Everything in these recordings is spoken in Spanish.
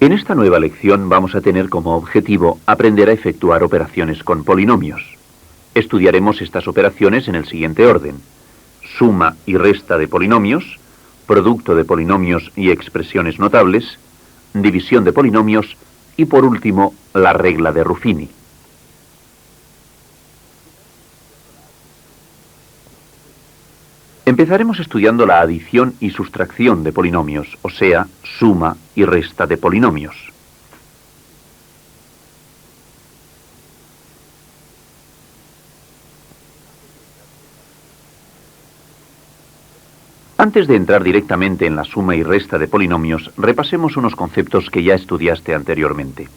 En esta nueva lección vamos a tener como objetivo aprender a efectuar operaciones con polinomios. Estudiaremos estas operaciones en el siguiente orden: suma y resta de polinomios, producto de polinomios y expresiones notables, división de polinomios y, por último, la regla de Ruffini. Empezaremos estudiando la adición y sustracción de polinomios, o sea, suma y resta de polinomios. Antes de entrar directamente en la suma y resta de polinomios, repasemos unos conceptos que ya estudiaste anteriormente.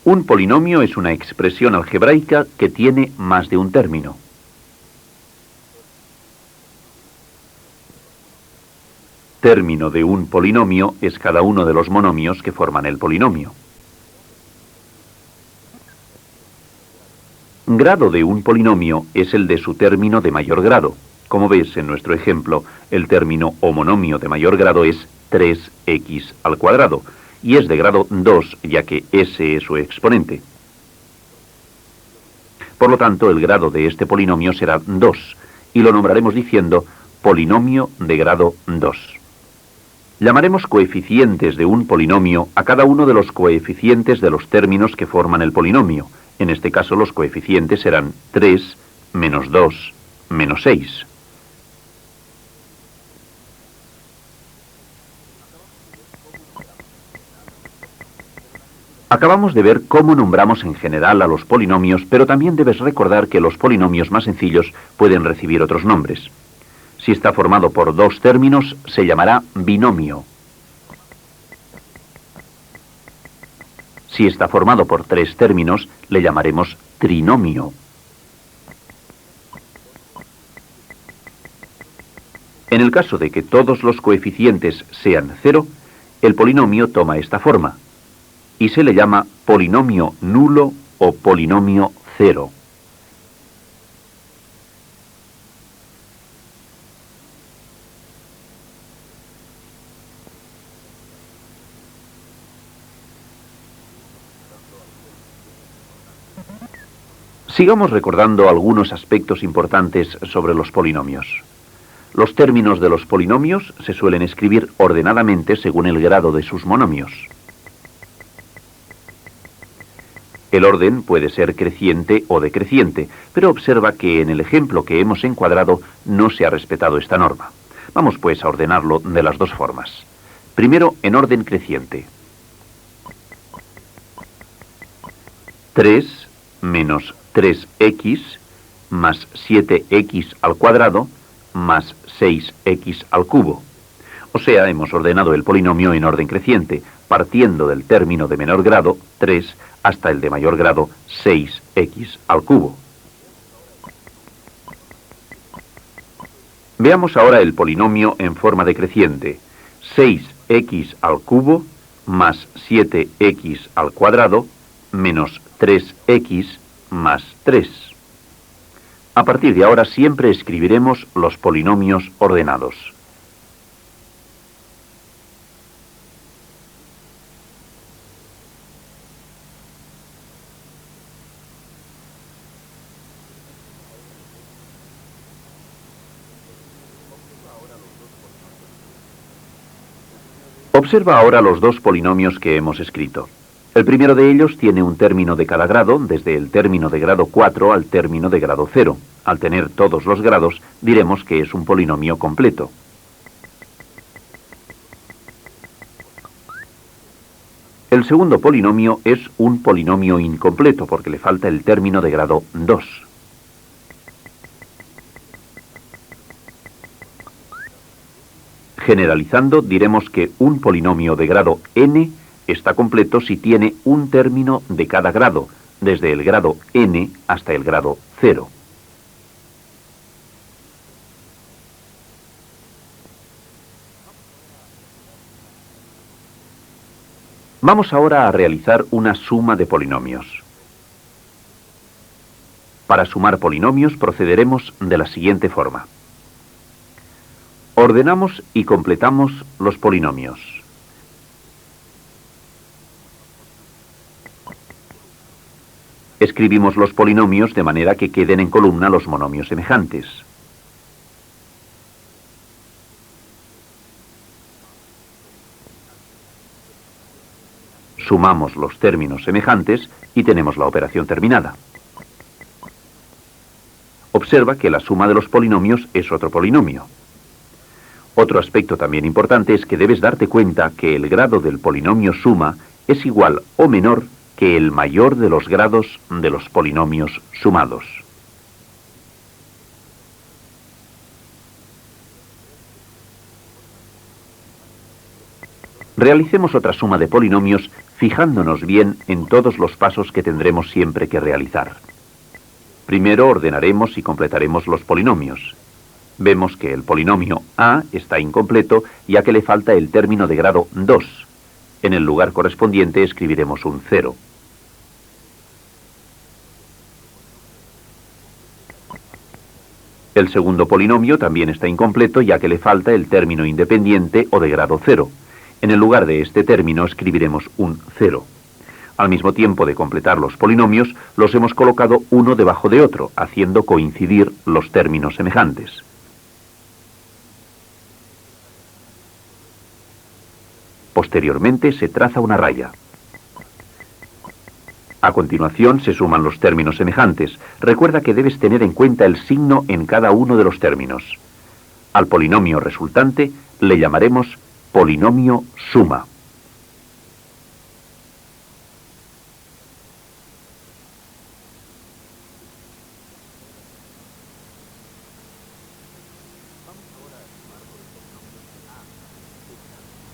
Un polinomio es una expresión algebraica que tiene más de un término. Término de un polinomio es cada uno de los monomios que forman el polinomio. Grado de un polinomio es el de su término de mayor grado. Como ves en nuestro ejemplo, el término o monomio de mayor grado es 3x al cuadrado, y es de grado 2, ya que s es su exponente. Por lo tanto, el grado de este polinomio será 2, y lo nombraremos diciendo polinomio de grado 2. Llamaremos coeficientes de un polinomio a cada uno de los coeficientes de los términos que forman el polinomio. En este caso los coeficientes serán 3, menos 2, menos 6. Acabamos de ver cómo nombramos en general a los polinomios, pero también debes recordar que los polinomios más sencillos pueden recibir otros nombres. Si está formado por dos términos, se llamará binomio. Si está formado por tres términos, le llamaremos trinomio. En el caso de que todos los coeficientes sean 0, el polinomio toma esta forma, y se le llama polinomio nulo o polinomio cero. Sigamos recordando algunos aspectos importantes sobre los polinomios. Los términos de los polinomios se suelen escribir ordenadamente según el grado de sus monomios. El orden puede ser creciente o decreciente, pero observa que en el ejemplo que hemos encuadrado no se ha respetado esta norma. Vamos pues a ordenarlo de las dos formas. Primero, en orden creciente. 3 menos 3x más 7x al cuadrado más 6x al cubo. O sea, hemos ordenado el polinomio en orden creciente, partiendo del término de menor grado, 3, hasta el de mayor grado, 6x al cubo. Veamos ahora el polinomio en forma decreciente. 6x al cubo más 7x al cuadrado menos 3x más 3. A partir de ahora siempre escribiremos los polinomios ordenados. Observa ahora los dos polinomios que hemos escrito. El primero de ellos tiene un término de cada grado, desde el término de grado 4 al término de grado 0. Al tener todos los grados, diremos que es un polinomio completo. El segundo polinomio es un polinomio incompleto, porque le falta el término de grado 2. Generalizando, diremos que un polinomio de grado n está completo si tiene un término de cada grado, desde el grado n hasta el grado 0. Vamos ahora a realizar una suma de polinomios. Para sumar polinomios procederemos de la siguiente forma. Ordenamos y completamos los polinomios. Escribimos los polinomios de manera que queden en columna los monomios semejantes. Sumamos los términos semejantes y tenemos la operación terminada. Observa que la suma de los polinomios es otro polinomio. Otro aspecto también importante es que debes darte cuenta que el grado del polinomio suma es igual o menor que el mayor de los grados de los polinomios sumados. Realicemos otra suma de polinomios fijándonos bien en todos los pasos que tendremos siempre que realizar. Primero ordenaremos y completaremos los polinomios. Vemos que el polinomio A está incompleto ya que le falta el término de grado 2. En el lugar correspondiente escribiremos un 0. El segundo polinomio también está incompleto ya que le falta el término independiente o de grado 0. En el lugar de este término escribiremos un 0. Al mismo tiempo de completar los polinomios, los hemos colocado uno debajo de otro, haciendo coincidir los términos semejantes. Posteriormente se traza una raya. A continuación se suman los términos semejantes. Recuerda que debes tener en cuenta el signo en cada uno de los términos. Al polinomio resultante le llamaremos polinomio suma.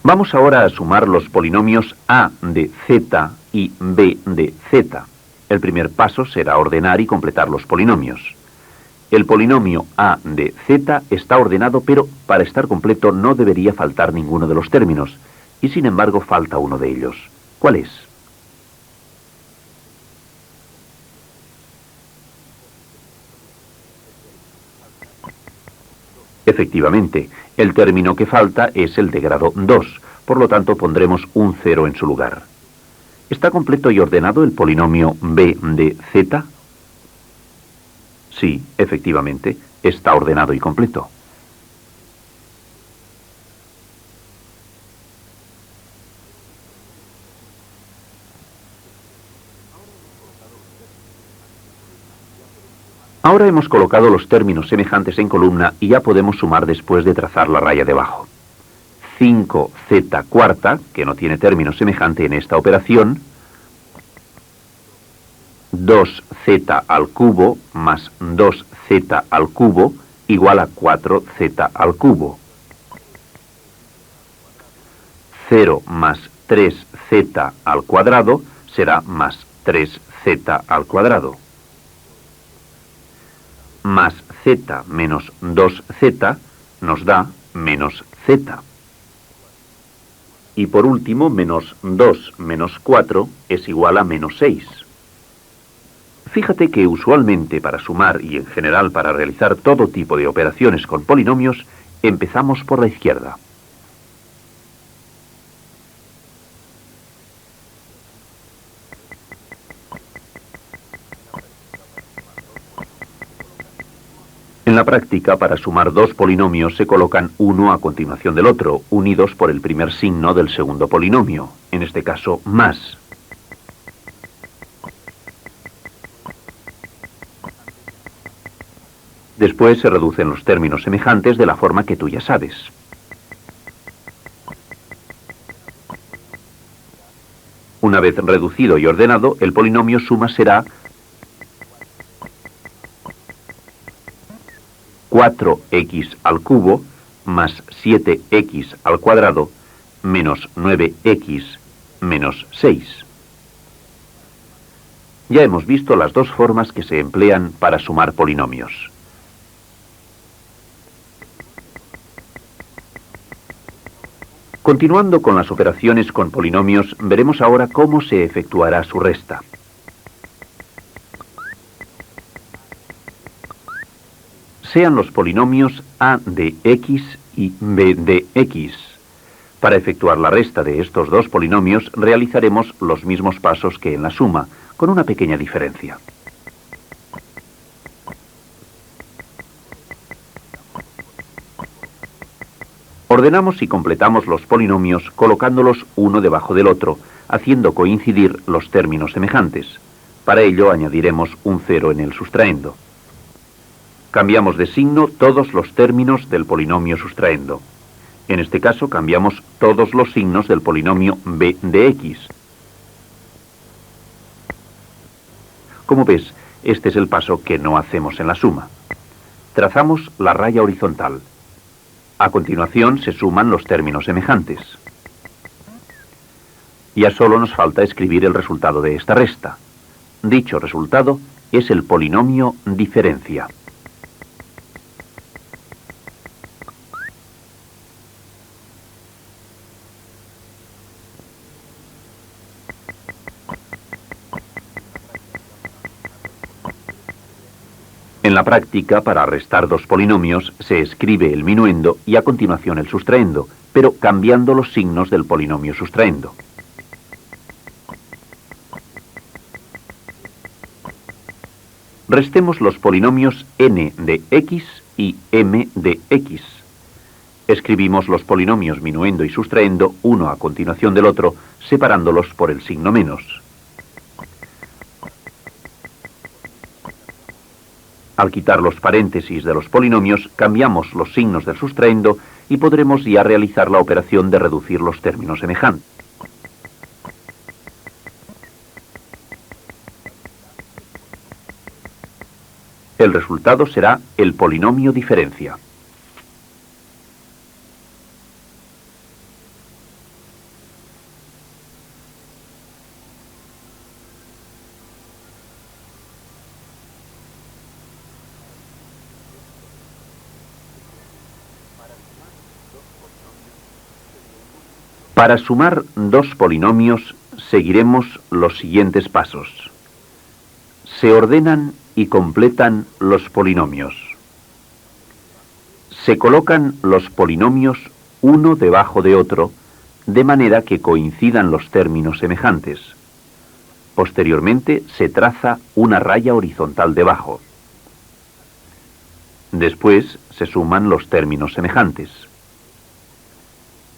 Vamos ahora a sumar los polinomios a de z y b de z. El primer paso será ordenar y completar los polinomios. El polinomio a de z está ordenado, pero para estar completo no debería faltar ninguno de los términos, y sin embargo falta uno de ellos. ¿Cuál es? Efectivamente, el término que falta es el de grado 2, por lo tanto pondremos un 0 en su lugar. ¿Está completo y ordenado el polinomio b de z? Sí, efectivamente, está ordenado y completo. Ahora hemos colocado los términos semejantes en columna y ya podemos sumar después de trazar la raya debajo. 5z cuarta, que no tiene término semejante en esta operación, 2z al cubo más 2z al cubo igual a 4z al cubo. 0 más 3z al cuadrado será más 3z al cuadrado. Más z menos 2z nos da menos z. Y por último, menos 2 menos 4 es igual a menos 6. Fíjate que usualmente para sumar y en general para realizar todo tipo de operaciones con polinomios, empezamos por la izquierda. En la práctica, para sumar dos polinomios se colocan uno a continuación del otro, unidos por el primer signo del segundo polinomio, en este caso más. Después se reducen los términos semejantes de la forma que tú ya sabes. Una vez reducido y ordenado, el polinomio suma será 4x al cubo más 7x al cuadrado menos 9x menos 6. Ya hemos visto las dos formas que se emplean para sumar polinomios. Continuando con las operaciones con polinomios, veremos ahora cómo se efectuará su resta. Sean los polinomios a de x y b de x. Para efectuar la resta de estos dos polinomios realizaremos los mismos pasos que en la suma, con una pequeña diferencia. Ordenamos y completamos los polinomios colocándolos uno debajo del otro, haciendo coincidir los términos semejantes. Para ello añadiremos un 0 en el sustraendo. Cambiamos de signo todos los términos del polinomio sustraendo. En este caso cambiamos todos los signos del polinomio b de x. Como ves, este es el paso que no hacemos en la suma. Trazamos la raya horizontal. A continuación se suman los términos semejantes. Ya solo nos falta escribir el resultado de esta resta. Dicho resultado es el polinomio diferencia. En la práctica, para restar dos polinomios, se escribe el minuendo y a continuación el sustraendo, pero cambiando los signos del polinomio sustraendo. Restemos los polinomios n de x y m de x. Escribimos los polinomios minuendo y sustraendo uno a continuación del otro, separándolos por el signo menos. Al quitar los paréntesis de los polinomios, cambiamos los signos del sustraendo y podremos ya realizar la operación de reducir los términos semejantes. El resultado será el polinomio diferencia. Para sumar dos polinomios seguiremos los siguientes pasos. Se ordenan y completan los polinomios. Se colocan los polinomios uno debajo de otro, de manera que coincidan los términos semejantes. Posteriormente se traza una raya horizontal debajo. Después se suman los términos semejantes.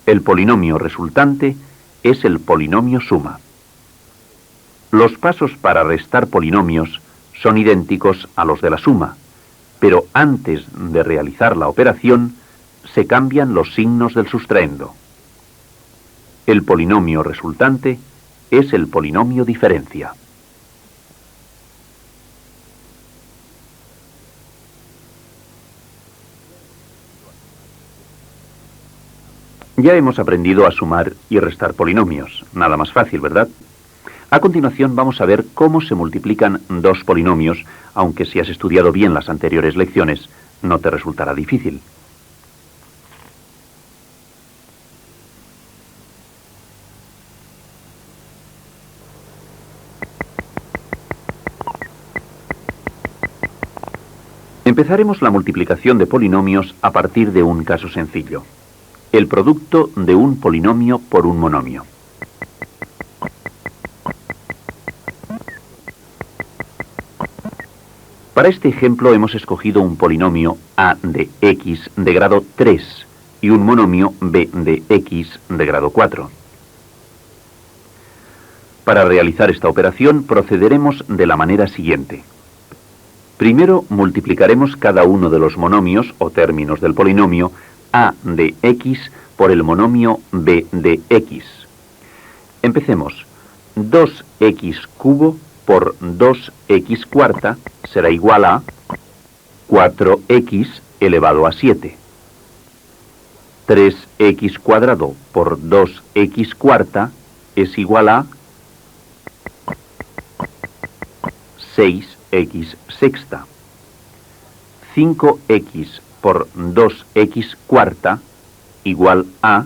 El polinomio resultante es el polinomio suma. Los pasos para restar polinomios son idénticos a los de la suma, pero antes de realizar la operación se cambian los signos del sustraendo. El polinomio resultante es el polinomio diferencia. Ya hemos aprendido a sumar y restar polinomios. Nada más fácil, ¿verdad? A continuación vamos a ver cómo se multiplican dos polinomios, aunque si has estudiado bien las anteriores lecciones, no te resultará difícil. Empezaremos la multiplicación de polinomios a partir de un caso sencillo. El producto de un polinomio por un monomio. Para este ejemplo hemos escogido un polinomio a de x de grado 3 y un monomio b de x de grado 4. Para realizar esta operación procederemos de la manera siguiente. Primero multiplicaremos cada uno de los monomios o términos del polinomio a de x por el monomio b de x. Empecemos. 2x cubo por 2x cuarta será igual a 4x elevado a 7. 3x cuadrado por 2x cuarta es igual a 6x sexta. 5x por 2x cuarta igual a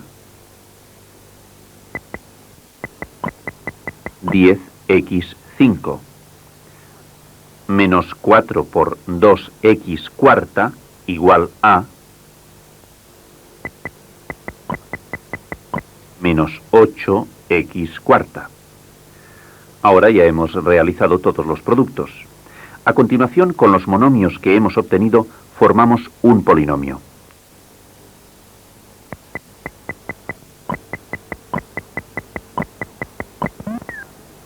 10x5. Menos 4 por 2x cuarta igual a menos 8x cuarta. Ahora ya hemos realizado todos los productos. A continuación, con los monomios que hemos obtenido, formamos un polinomio.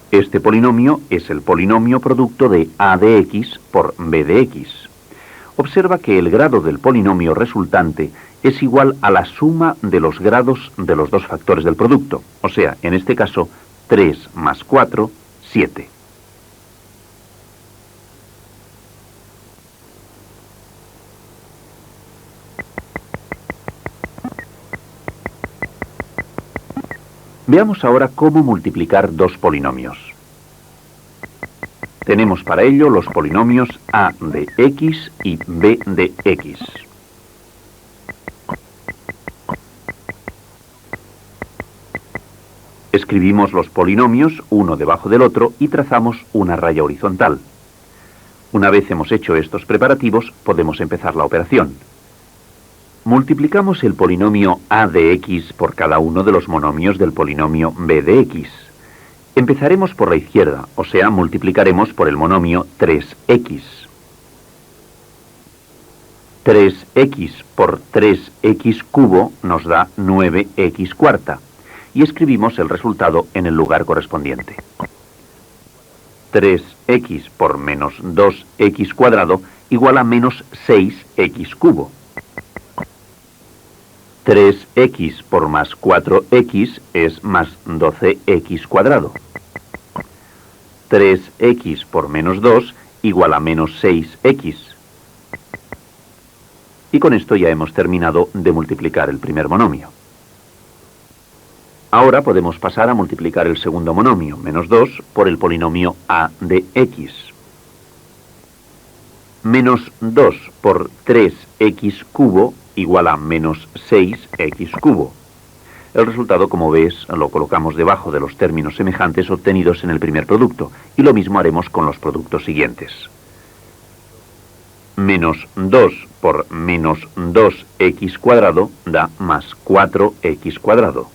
Este polinomio es el polinomio producto de a de x por b de x. Observa que el grado del polinomio resultante es igual a la suma de los grados de los dos factores del producto, o sea, en este caso, 3 más 4, 7. Veamos ahora cómo multiplicar dos polinomios. Tenemos para ello los polinomios a de x y b de x. Escribimos los polinomios uno debajo del otro y trazamos una raya horizontal. Una vez hemos hecho estos preparativos, podemos empezar la operación. Multiplicamos el polinomio a de x por cada uno de los monomios del polinomio b de x. Empezaremos por la izquierda, o sea, multiplicaremos por el monomio 3x. 3x por 3x cubo nos da 9x cuarta, y escribimos el resultado en el lugar correspondiente. 3x por menos 2x cuadrado igual a menos 6x cubo. 3x por más 4x es más 12x cuadrado. 3x por menos 2 igual a menos 6x. Y con esto ya hemos terminado de multiplicar el primer monomio. Ahora podemos pasar a multiplicar el segundo monomio, menos 2, por el polinomio a de x. Menos 2 por 3x cubo igual a menos 6x cubo. El resultado, como ves, lo colocamos debajo de los términos semejantes obtenidos en el primer producto, y lo mismo haremos con los productos siguientes. Menos 2 por menos 2x cuadrado da más 4x cuadrado.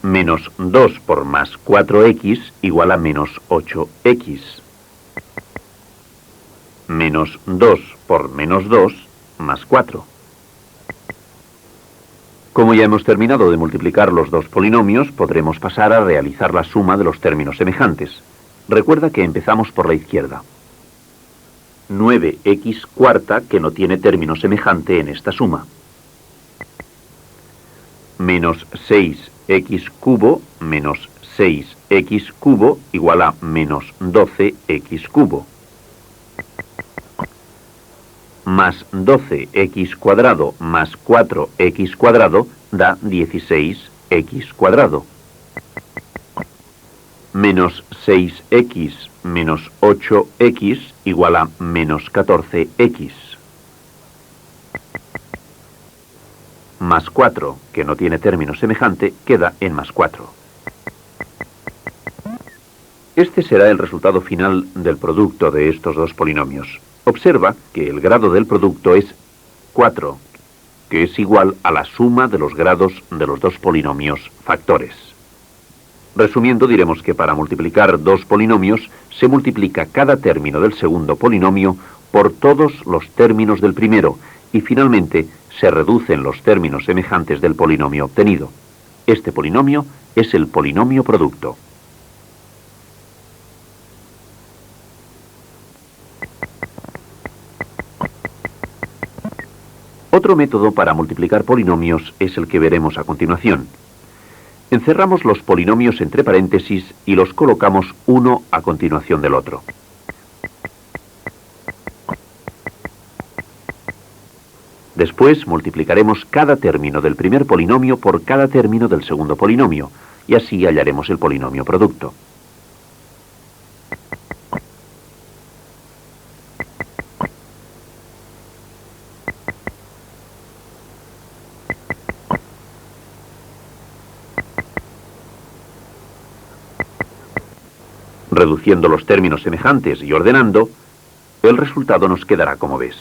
Menos 2 por más 4x igual a menos 8x. Menos 2 por menos 2 más 4. Como ya hemos terminado de multiplicar los dos polinomios, podremos pasar a realizar la suma de los términos semejantes. Recuerda que empezamos por la izquierda. 9x cuarta que no tiene término semejante en esta suma. Menos 6x cubo menos 6x cubo igual a menos 12x cubo. Más 12x cuadrado más 4x cuadrado da 16x cuadrado. Menos 6x menos 8x igual a menos 14x. Más 4, que no tiene término semejante, queda en más 4. Este será el resultado final del producto de estos dos polinomios. Observa que el grado del producto es 4, que es igual a la suma de los grados de los dos polinomios factores. Resumiendo, diremos que para multiplicar dos polinomios se multiplica cada término del segundo polinomio por todos los términos del primero y finalmente se reducen los términos semejantes del polinomio obtenido. Este polinomio es el polinomio producto. Otro método para multiplicar polinomios es el que veremos a continuación. Encerramos los polinomios entre paréntesis y los colocamos uno a continuación del otro. Después multiplicaremos cada término del primer polinomio por cada término del segundo polinomio, y así hallaremos el polinomio producto. Reduciendo los términos semejantes y ordenando, el resultado nos quedará como ves.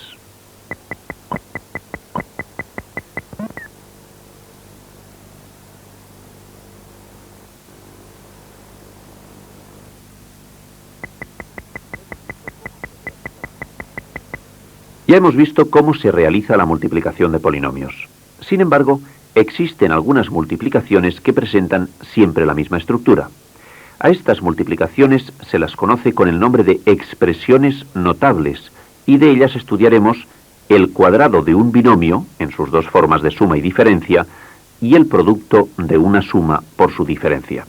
Ya hemos visto cómo se realiza la multiplicación de polinomios. Sin embargo, existen algunas multiplicaciones que presentan siempre la misma estructura. A estas multiplicaciones se las conoce con el nombre de expresiones notables, y de ellas estudiaremos el cuadrado de un binomio, en sus dos formas de suma y diferencia, y el producto de una suma por su diferencia.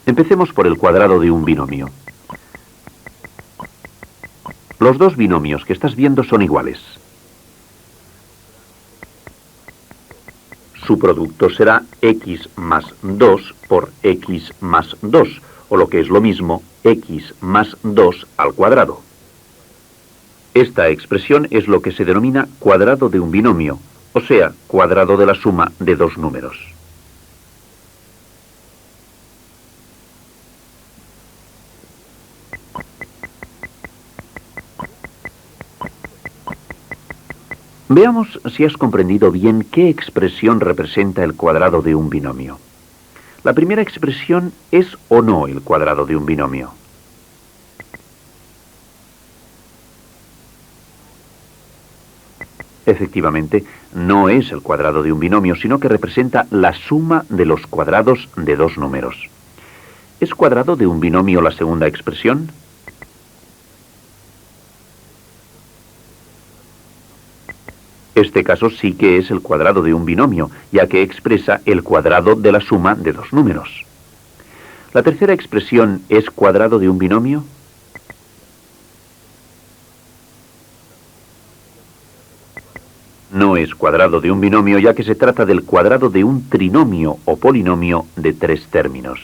Empecemos por el cuadrado de un binomio. Los dos binomios que estás viendo son iguales. Su producto será x más 2 por x más 2, o lo que es lo mismo, x más 2 al cuadrado. Esta expresión es lo que se denomina cuadrado de un binomio, o sea, cuadrado de la suma de dos números. Veamos si has comprendido bien qué expresión representa el cuadrado de un binomio. La primera expresión es o no el cuadrado de un binomio. Efectivamente, no es el cuadrado de un binomio, sino que representa la suma de los cuadrados de dos números. ¿Es cuadrado de un binomio la segunda expresión? Este caso sí que es el cuadrado de un binomio, ya que expresa el cuadrado de la suma de dos números. ¿La tercera expresión es cuadrado de un binomio? No es cuadrado de un binomio, ya que se trata del cuadrado de un trinomio o polinomio de tres términos.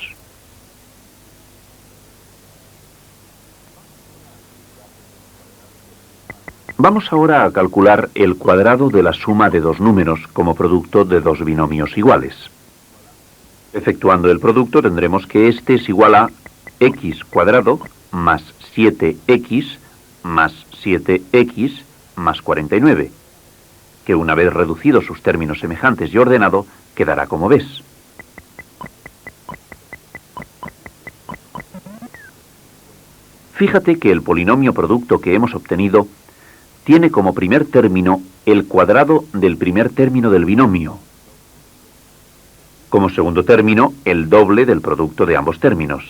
Vamos ahora a calcular el cuadrado de la suma de dos números como producto de dos binomios iguales. Efectuando el producto tendremos que este es igual a x cuadrado más 7x más 7x más 49, que una vez reducidos sus términos semejantes y ordenado, quedará como ves. Fíjate que el polinomio producto que hemos obtenido tiene como primer término el cuadrado del primer término del binomio. Como segundo término, el doble del producto de ambos términos.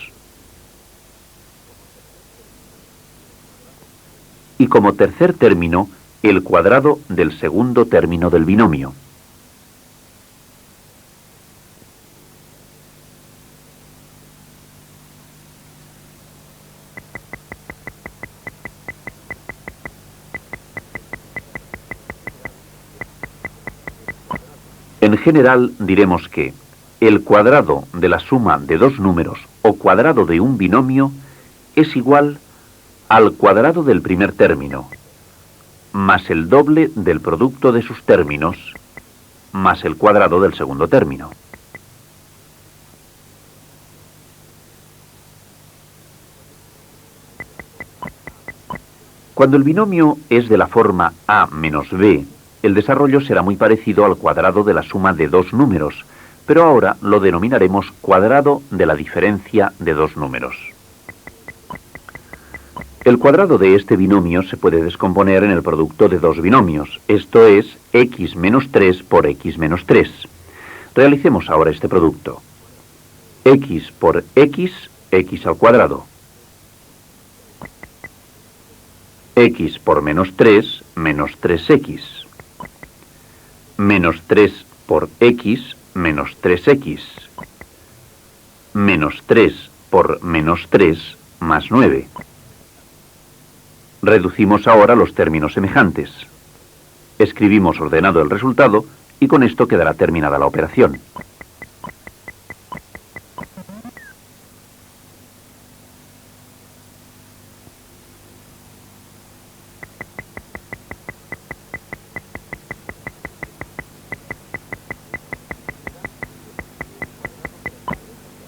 Y como tercer término, el cuadrado del segundo término del binomio. En general diremos que el cuadrado de la suma de dos números o cuadrado de un binomio es igual al cuadrado del primer término, más el doble del producto de sus términos, más el cuadrado del segundo término. Cuando el binomio es de la forma a menos b, el desarrollo será muy parecido al cuadrado de la suma de dos números, pero ahora lo denominaremos cuadrado de la diferencia de dos números. El cuadrado de este binomio se puede descomponer en el producto de dos binomios, esto es x menos 3 por x menos 3. Realicemos ahora este producto. X por x, x al cuadrado. X por menos 3, menos 3x. Menos 3 por x, menos 3x. Menos 3 por menos 3, más 9. Reducimos ahora los términos semejantes. Escribimos ordenado el resultado y con esto quedará terminada la operación.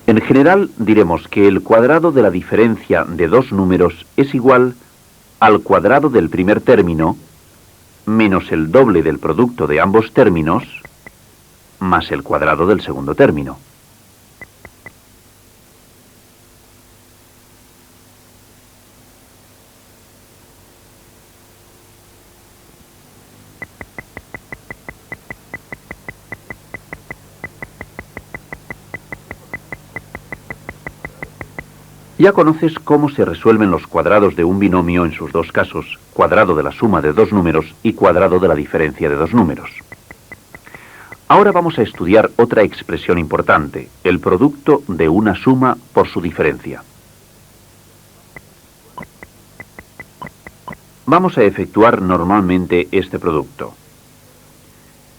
En general diremos que el cuadrado de la diferencia de dos números es igual al cuadrado del primer término menos el doble del producto de ambos términos más el cuadrado del segundo término. Ya conoces cómo se resuelven los cuadrados de un binomio en sus dos casos, cuadrado de la suma de dos números y cuadrado de la diferencia de dos números. Ahora vamos a estudiar otra expresión importante, el producto de una suma por su diferencia. Vamos a efectuar normalmente este producto.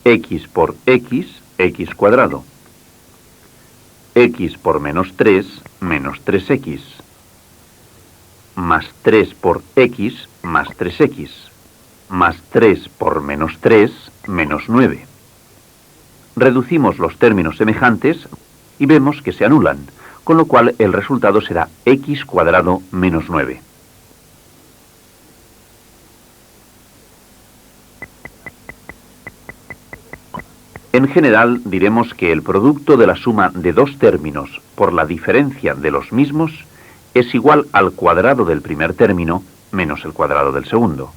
X por x, x cuadrado. X por menos 3, menos 3x. Más 3 por x, más 3x. Más 3 por menos 3, menos 9. Reducimos los términos semejantes y vemos que se anulan, con lo cual el resultado será x cuadrado menos 9. En general, diremos que el producto de la suma de dos términos por la diferencia de los mismos es igual al cuadrado del primer término menos el cuadrado del segundo.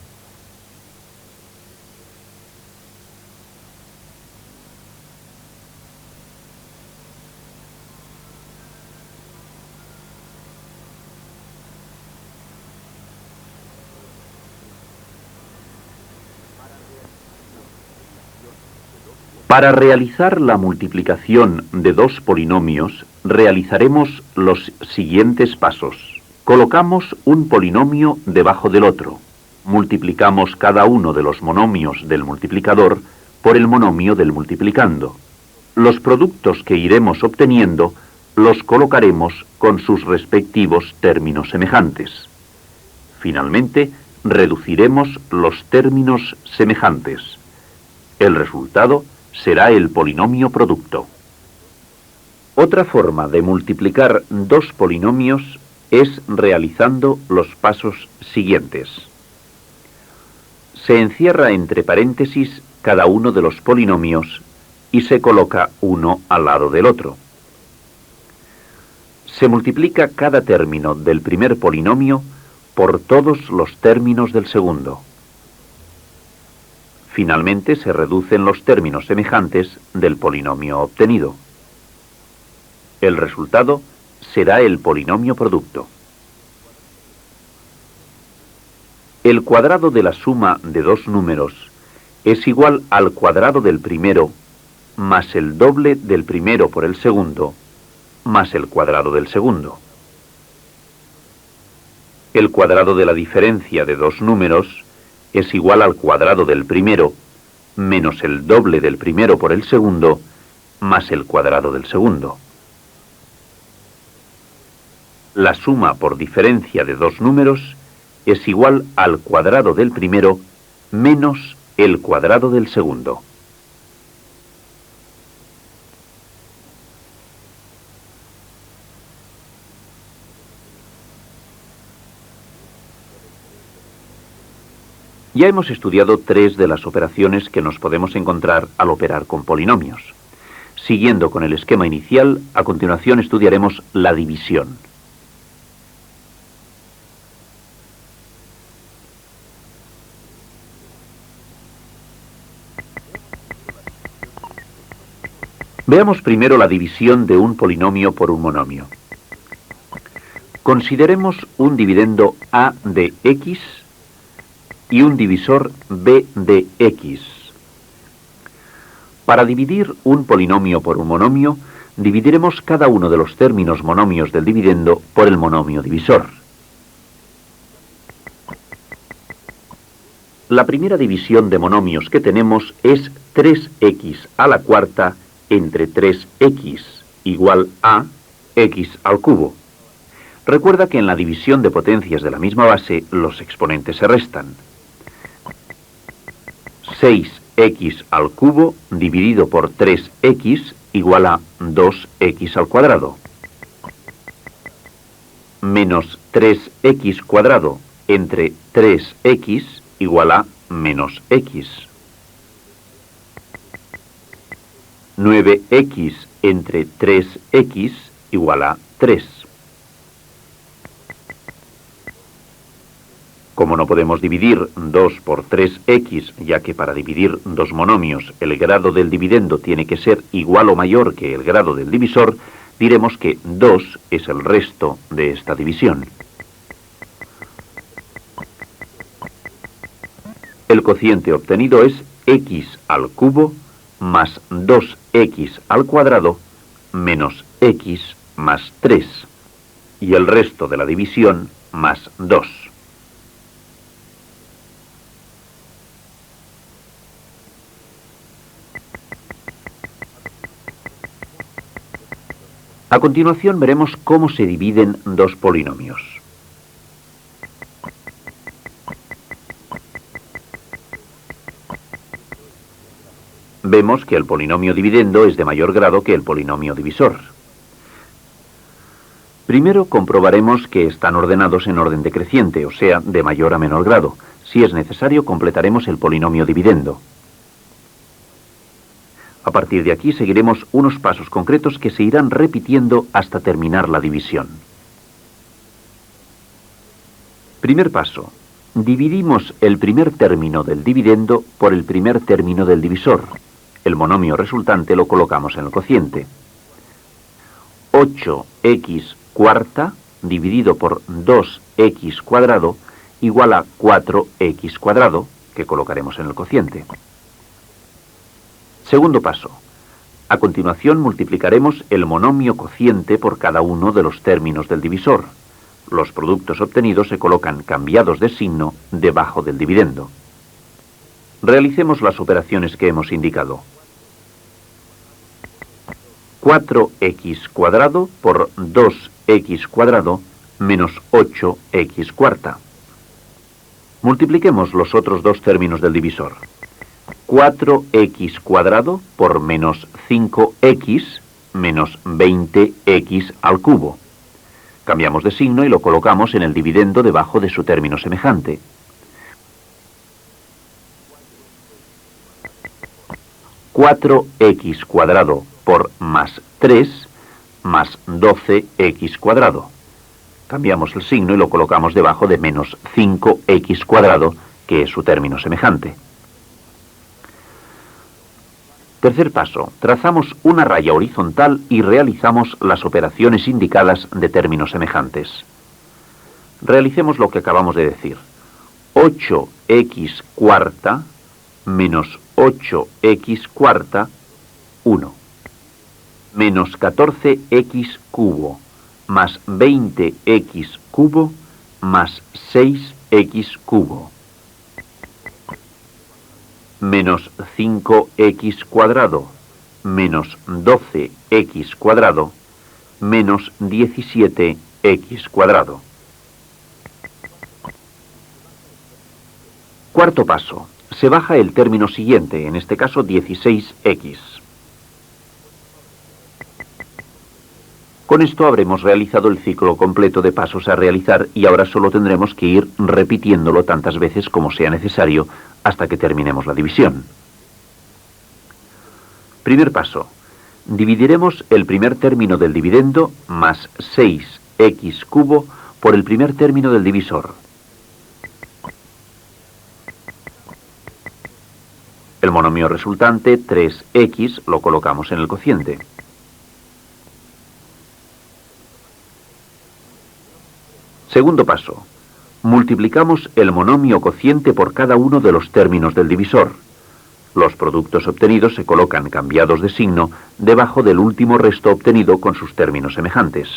Para realizar la multiplicación de dos polinomios, realizaremos los siguientes pasos. Colocamos un polinomio debajo del otro. Multiplicamos cada uno de los monomios del multiplicador por el monomio del multiplicando. Los productos que iremos obteniendo los colocaremos con sus respectivos términos semejantes. Finalmente, reduciremos los términos semejantes. El resultado será el polinomio producto. Otra forma de multiplicar dos polinomios es realizando los pasos siguientes. Se encierra entre paréntesis cada uno de los polinomios y se coloca uno al lado del otro. Se multiplica cada término del primer polinomio por todos los términos del segundo. Finalmente se reducen los términos semejantes del polinomio obtenido. El resultado será el polinomio producto. El cuadrado de la suma de dos números es igual al cuadrado del primero más el doble del primero por el segundo más el cuadrado del segundo. El cuadrado de la diferencia de dos números es igual al cuadrado del primero menos el doble del primero por el segundo más el cuadrado del segundo. La suma por diferencia de dos números es igual al cuadrado del primero menos el cuadrado del segundo. Ya hemos estudiado tres de las operaciones que nos podemos encontrar al operar con polinomios. Siguiendo con el esquema inicial, a continuación estudiaremos la división. Veamos primero la división de un polinomio por un monomio. Consideremos un dividendo a de x y un divisor b de x. Para dividir un polinomio por un monomio, dividiremos cada uno de los términos monomios del dividendo por el monomio divisor. La primera división de monomios que tenemos es 3x a la cuarta entre 3x igual a x al cubo. Recuerda que en la división de potencias de la misma base los exponentes se restan. 6x al cubo dividido por 3x igual a 2x al cuadrado. Menos 3x cuadrado entre 3x igual a menos x. 9x entre 3x igual a 3. Como no podemos dividir 2 por 3x, ya que para dividir dos monomios el grado del dividendo tiene que ser igual o mayor que el grado del divisor, diremos que 2 es el resto de esta división. El cociente obtenido es x al cubo más 2x al cuadrado menos x más 3, y el resto de la división más 2. A continuación veremos cómo se dividen dos polinomios. Vemos que el polinomio dividendo es de mayor grado que el polinomio divisor. Primero comprobaremos que están ordenados en orden decreciente, o sea, de mayor a menor grado. Si es necesario, completaremos el polinomio dividendo. A partir de aquí seguiremos unos pasos concretos que se irán repitiendo hasta terminar la división. Primer paso. Dividimos el primer término del dividendo por el primer término del divisor. El monomio resultante lo colocamos en el cociente. 8x cuarta dividido por 2x cuadrado igual a 4x cuadrado, que colocaremos en el cociente. Segundo paso. A continuación multiplicaremos el monomio cociente por cada uno de los términos del divisor. Los productos obtenidos se colocan cambiados de signo debajo del dividendo. Realicemos las operaciones que hemos indicado. 4x cuadrado por 2x cuadrado menos 8x cuarta. Multipliquemos los otros dos términos del divisor. 4x cuadrado por menos 5x menos 20x al cubo. Cambiamos de signo y lo colocamos en el dividendo debajo de su término semejante. 4x cuadrado por más 3 más 12x cuadrado. Cambiamos el signo y lo colocamos debajo de menos 5x cuadrado, que es su término semejante. Tercer paso. Trazamos una raya horizontal y realizamos las operaciones indicadas de términos semejantes. Realicemos lo que acabamos de decir. 8x cuarta menos 8x cuarta, 1. Menos 14x cubo más 20x cubo más 6x cubo. Menos 5x cuadrado menos 12x cuadrado menos 17x cuadrado. Cuarto paso. Se baja el término siguiente, en este caso 16x. Con esto habremos realizado el ciclo completo de pasos a realizar y ahora solo tendremos que ir repitiéndolo tantas veces como sea necesario hasta que terminemos la división. Primer paso. Dividiremos el primer término del dividendo más 6x cubo por el primer término del divisor. El monomio resultante, 3x, lo colocamos en el cociente. Segundo paso. Multiplicamos el monomio cociente por cada uno de los términos del divisor. Los productos obtenidos se colocan cambiados de signo debajo del último resto obtenido con sus términos semejantes.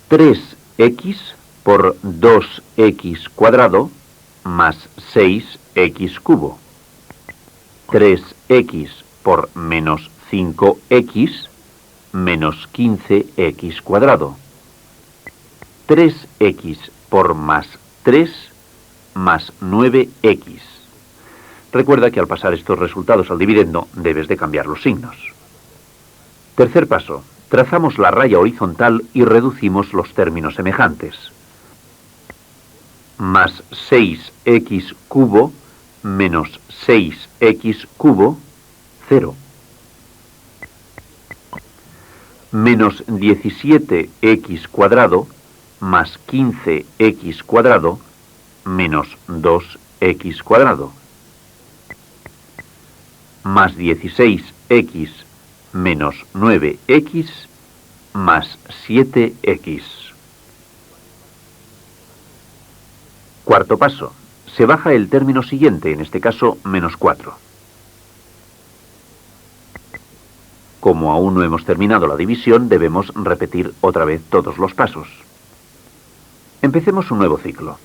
3x por 2x cuadrado más 6x cubo. 3x por menos 5x menos 15x cuadrado. 3x por más 3 más 9x. Recuerda que al pasar estos resultados al dividendo debes de cambiar los signos. Tercer paso. Trazamos la raya horizontal y reducimos los términos semejantes. Más 6x cubo menos 6x cubo, 0. Menos 17x cuadrado más 15x cuadrado menos 2x cuadrado. Más 16x menos 9x más 7x. Cuarto paso. Se baja el término siguiente, en este caso menos 4. Como aún no hemos terminado la división, debemos repetir otra vez todos los pasos. Empecemos un nuevo ciclo.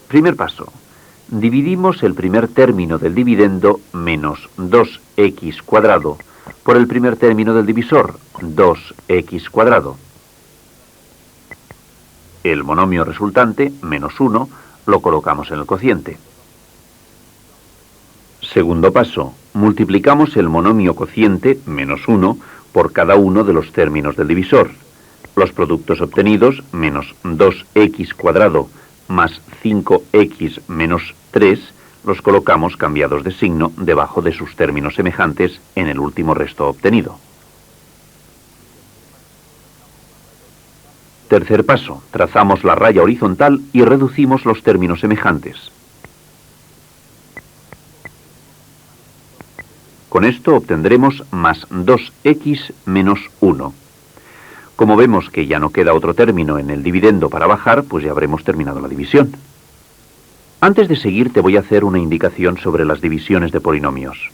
Primer paso. Dividimos el primer término del dividendo, menos 2x cuadrado, por el primer término del divisor, 2x cuadrado. El monomio resultante, menos 1, lo colocamos en el cociente. Segundo paso. Multiplicamos el monomio cociente, menos 1, por cada uno de los términos del divisor. Los productos obtenidos, menos 2x cuadrado más 5x menos 3, los colocamos cambiados de signo debajo de sus términos semejantes en el último resto obtenido. Tercer paso. Trazamos la raya horizontal y reducimos los términos semejantes. Con esto obtendremos más 2x menos 1. Como vemos que ya no queda otro término en el dividendo para bajar, pues ya habremos terminado la división. Antes de seguir te voy a hacer una indicación sobre las divisiones de polinomios.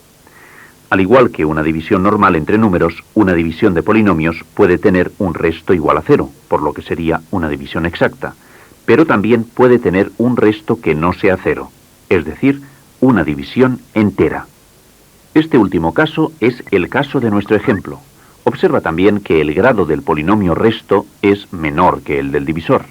Al igual que una división normal entre números, una división de polinomios puede tener un resto igual a 0, por lo que sería una división exacta, pero también puede tener un resto que no sea 0, es decir, una división entera. Este último caso es el caso de nuestro ejemplo. Observa también que el grado del polinomio resto es menor que el del divisor.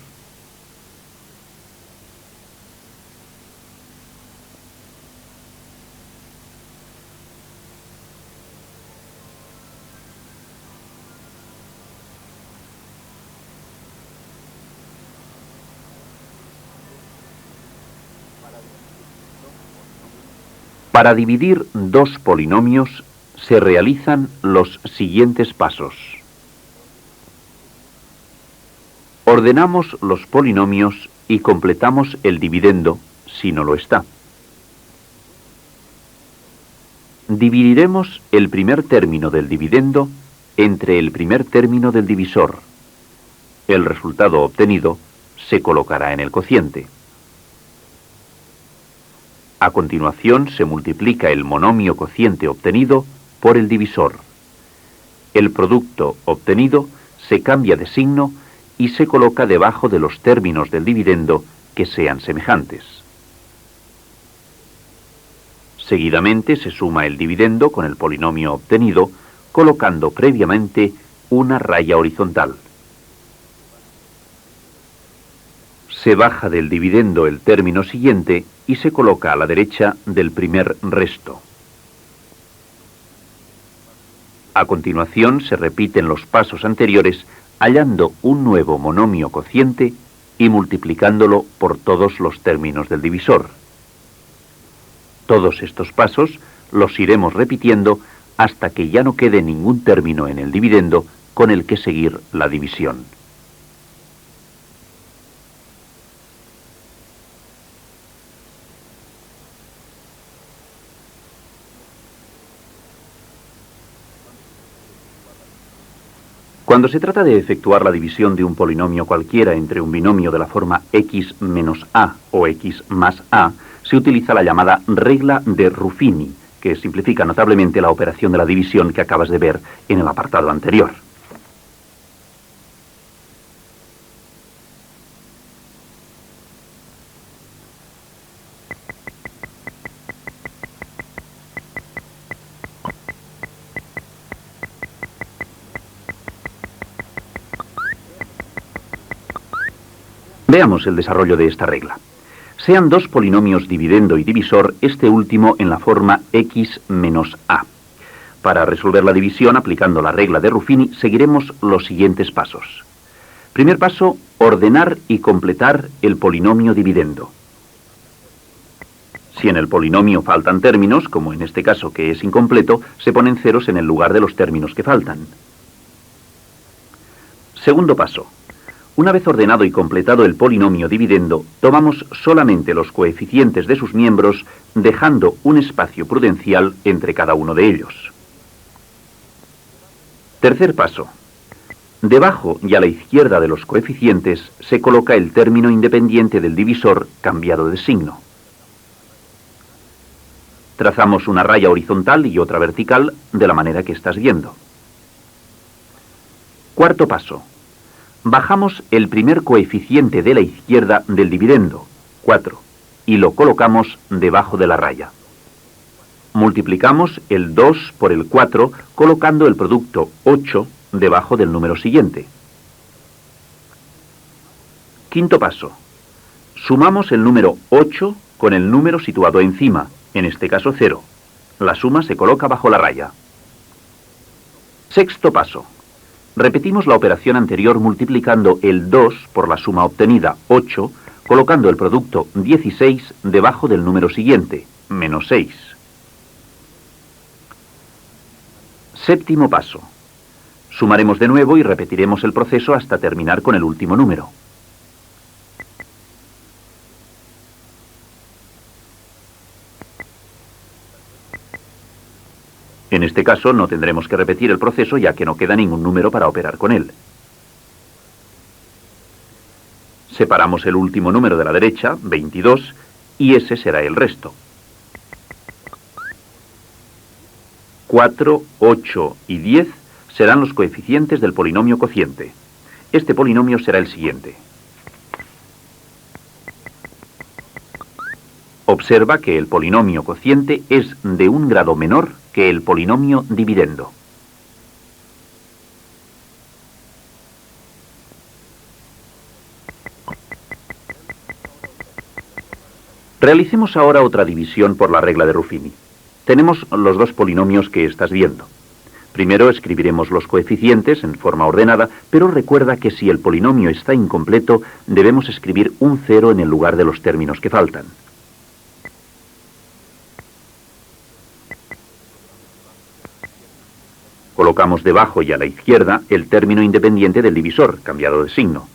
Para dividir dos polinomios se realizan los siguientes pasos. Ordenamos los polinomios y completamos el dividendo si no lo está. Dividiremos el primer término del dividendo entre el primer término del divisor. El resultado obtenido se colocará en el cociente. A continuación se multiplica el monomio cociente obtenido por el divisor. El producto obtenido se cambia de signo y se coloca debajo de los términos del dividendo que sean semejantes. Seguidamente se suma el dividendo con el polinomio obtenido, colocando previamente una raya horizontal. Se baja del dividendo el término siguiente y se coloca a la derecha del primer resto. A continuación se repiten los pasos anteriores hallando un nuevo monomio cociente y multiplicándolo por todos los términos del divisor. Todos estos pasos los iremos repitiendo hasta que ya no quede ningún término en el dividendo con el que seguir la división. Cuando se trata de efectuar la división de un polinomio cualquiera entre un binomio de la forma x menos a o x más a, se utiliza la llamada regla de Ruffini, que simplifica notablemente la operación de la división que acabas de ver en el apartado anterior. Veamos el desarrollo de esta regla. Sean dos polinomios dividendo y divisor, este último en la forma x menos a. Para resolver la división aplicando la regla de Ruffini, seguiremos los siguientes pasos. Primer paso, ordenar y completar el polinomio dividendo. Si en el polinomio faltan términos, como en este caso que es incompleto, se ponen ceros en el lugar de los términos que faltan. Segundo paso. Una vez ordenado y completado el polinomio dividendo, tomamos solamente los coeficientes de sus miembros, dejando un espacio prudencial entre cada uno de ellos. Tercer paso. Debajo y a la izquierda de los coeficientes se coloca el término independiente del divisor cambiado de signo. Trazamos una raya horizontal y otra vertical de la manera que estás viendo. Cuarto paso. Bajamos el primer coeficiente de la izquierda del dividendo, 4, y lo colocamos debajo de la raya. Multiplicamos el 2 por el 4 colocando el producto 8 debajo del número siguiente. Quinto paso. Sumamos el número 8 con el número situado encima, en este caso 0. La suma se coloca bajo la raya. Sexto paso. Repetimos la operación anterior multiplicando el 2 por la suma obtenida, 8, colocando el producto 16 debajo del número siguiente, menos 6. Séptimo paso. Sumaremos de nuevo y repetiremos el proceso hasta terminar con el último número. En este caso no tendremos que repetir el proceso ya que no queda ningún número para operar con él. Separamos el último número de la derecha, 22, y ese será el resto. 4, 8 y 10 serán los coeficientes del polinomio cociente. Este polinomio será el siguiente. Observa que el polinomio cociente es de un grado menor que el polinomio dividendo. Realicemos ahora otra división por la regla de Ruffini. Tenemos los dos polinomios que estás viendo. Primero escribiremos los coeficientes en forma ordenada, pero recuerda que si el polinomio está incompleto, debemos escribir un 0 en el lugar de los términos que faltan. Colocamos debajo y a la izquierda el término independiente del divisor, cambiado de signo.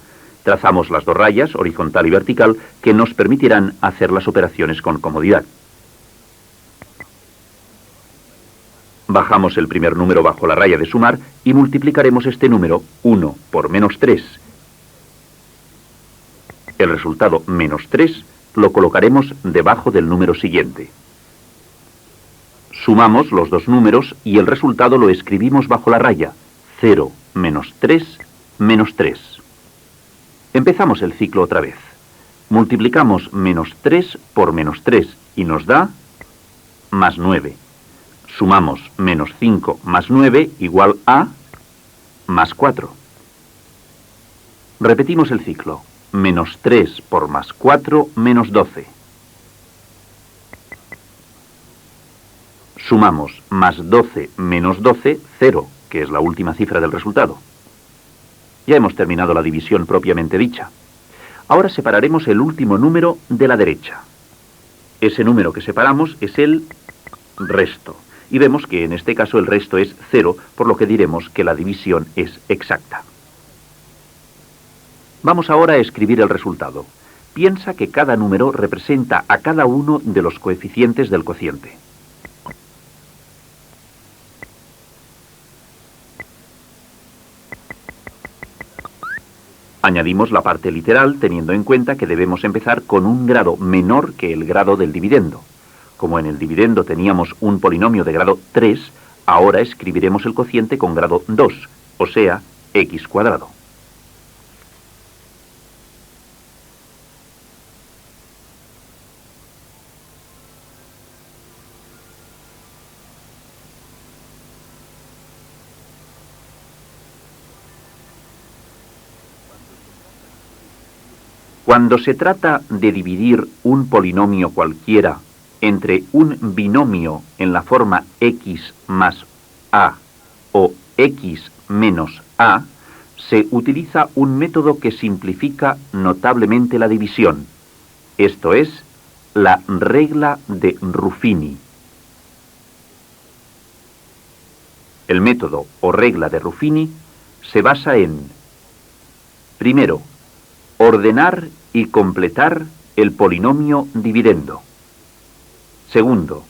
Trazamos las dos rayas, horizontal y vertical, que nos permitirán hacer las operaciones con comodidad. Bajamos el primer número bajo la raya de sumar y multiplicaremos este número 1 por menos 3. El resultado menos 3 lo colocaremos debajo del número siguiente. Sumamos los dos números y el resultado lo escribimos bajo la raya, 0 menos 3 menos 3. Empezamos el ciclo otra vez. Multiplicamos menos 3 por menos 3 y nos da más 9. Sumamos menos 5 más 9 igual a más 4. Repetimos el ciclo. Menos 3 por más 4 menos 12. Sumamos más 12 menos 12, 0, que es la última cifra del resultado. Ya hemos terminado la división propiamente dicha. Ahora separaremos el último número de la derecha. Ese número que separamos es el resto. Y vemos que en este caso el resto es 0, por lo que diremos que la división es exacta. Vamos ahora a escribir el resultado. Piensa que cada número representa a cada uno de los coeficientes del cociente. Añadimos la parte literal teniendo en cuenta que debemos empezar con un grado menor que el grado del dividendo. Como en el dividendo teníamos un polinomio de grado 3, ahora escribiremos el cociente con grado 2, o sea, x cuadrado. Cuando se trata de dividir un polinomio cualquiera entre un binomio en la forma x más a o x menos a, se utiliza un método que simplifica notablemente la división. Esto es, la regla de Ruffini. El método o regla de Ruffini se basa en, primero, ordenar y completar el polinomio dividendo. Segundo,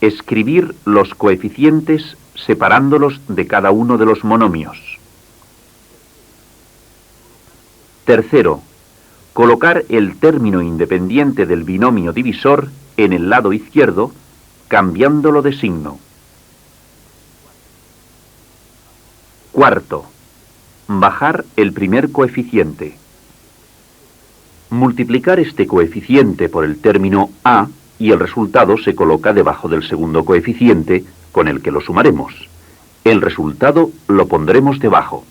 escribir los coeficientes separándolos de cada uno de los monomios. Tercero, colocar el término independiente del binomio divisor en el lado izquierdo, cambiándolo de signo. Cuarto, bajar el primer coeficiente. Multiplicar este coeficiente por el término a y el resultado se coloca debajo del segundo coeficiente con el que lo sumaremos. El resultado lo pondremos debajo.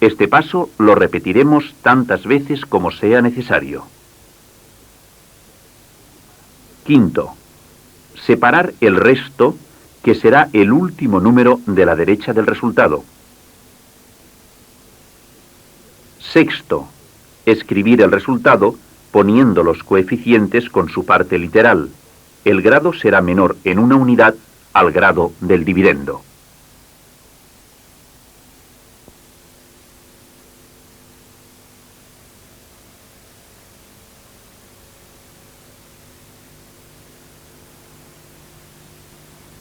Este paso lo repetiremos tantas veces como sea necesario. Quinto, separar el resto, que será el último número de la derecha del resultado. Sexto, escribir el resultado poniendo los coeficientes con su parte literal. El grado será menor en una unidad al grado del dividendo.